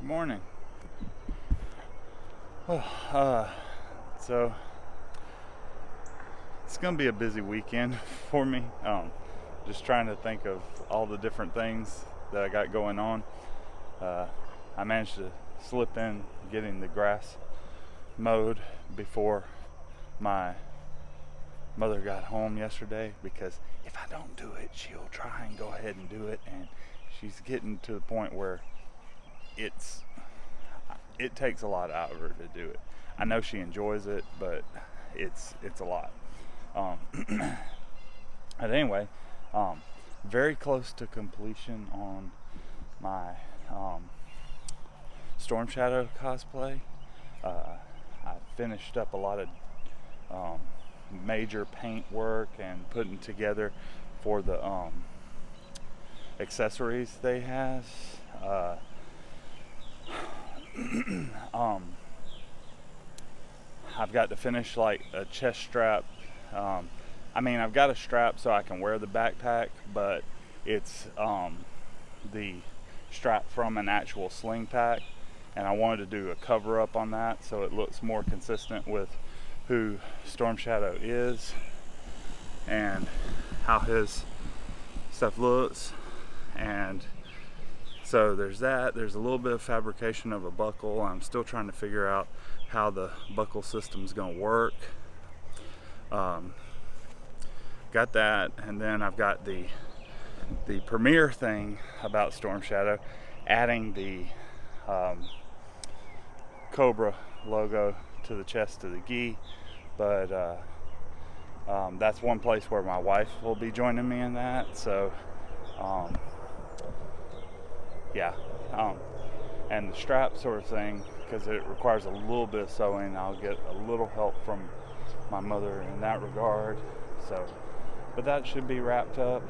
Good morning. So it's gonna be a busy weekend for me. Just trying to think of all the different things that I got going on. I managed to slip in getting the grass mowed before my mother got home yesterday, because if I don't do it, she'll try and go ahead and do it, and she's getting to the point where it takes a lot out of her to do it. I know she enjoys it, but it's a lot. But anyway, very close to completion on my Storm Shadow cosplay. I finished up a lot of major paint work and putting together for the accessories they have. I've got to finish like a chest strap. I've got a strap so I can wear the backpack, but it's the strap from an actual sling pack, and I wanted to do a cover up on that so it looks more consistent with who Storm Shadow is and how his stuff looks. And so there's that. There's a little bit of fabrication of a buckle. I'm still trying to figure out how the buckle system is going to work. Got that, and then I've got the premiere thing about Storm Shadow, adding the Cobra logo to the chest of the gi. But that's one place where my wife will be joining me in that. So and the strap sort of thing, because it requires a little bit of sewing, I'll get a little help from my mother in that regard. So, but that should be wrapped up.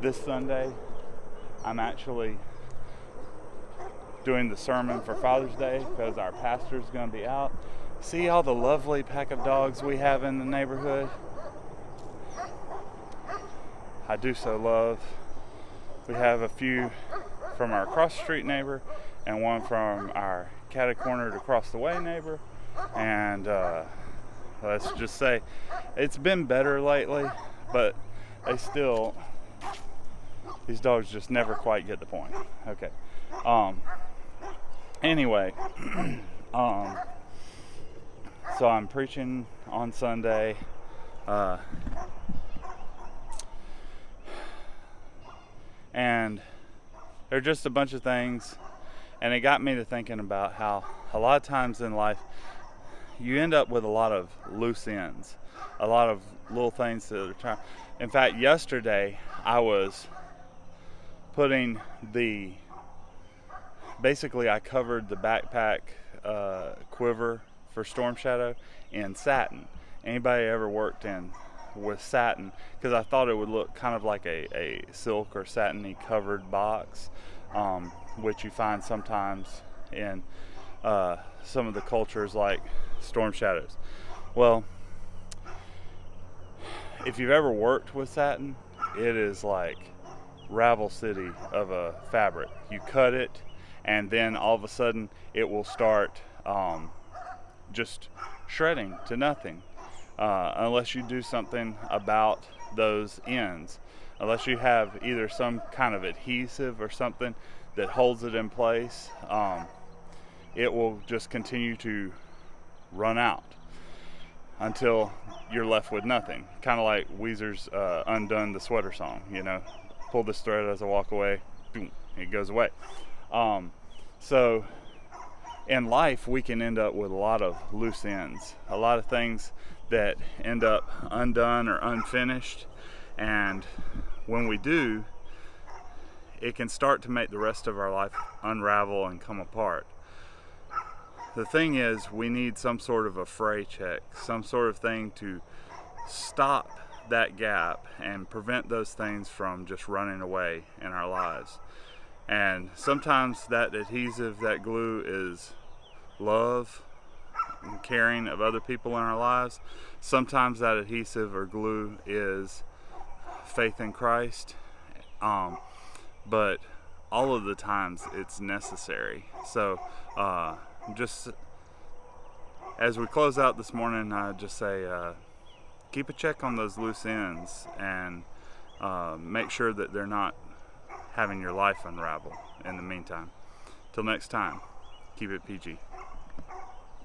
This Sunday, I'm actually doing the sermon for Father's Day because our pastor's going to be out. See all the lovely pack of dogs we have in the neighborhood? I do so love. We have a few from our cross the street neighbor and one from our catty-cornered across the way neighbor. And let's just say it's been better lately, but these dogs just never quite get the point. Okay. Anyway, so I'm preaching on Sunday. And there are just a bunch of things, and it got me to thinking about how a lot of times in life you end up with a lot of loose ends, a lot of little things that are trying. In fact, yesterday I was putting I covered the backpack quiver for Storm Shadow in satin. Anybody ever worked with satin? Because I thought it would look kind of like a silk or satiny covered box, which you find sometimes in some of the cultures like Storm Shadows. Well, if you've ever worked with satin, it is like Ravel City of a fabric. You cut it, and then all of a sudden it will start just shredding to nothing, unless you do something about those ends. Unless you have either some kind of adhesive or something that holds it in place, it will just continue to run out until you're left with nothing. Kind of like Weezer's Undone the Sweater song, pull this thread as I walk away, boom, it goes away. So in life, we can end up with a lot of loose ends, a lot of things that end up undone or unfinished. And when we do, it can start to make the rest of our life unravel and come apart. The thing is, we need some sort of a fray check, some sort of thing to stop that gap and prevent those things from just running away in our lives. And sometimes that adhesive, that glue, is love and caring of other people in our lives. Sometimes that adhesive or glue is faith in Christ. But all of the times it's necessary. So just as we close out this morning, I just say keep a check on those loose ends, and make sure that they're not having your life unravel in the meantime. Till next time, keep it PG.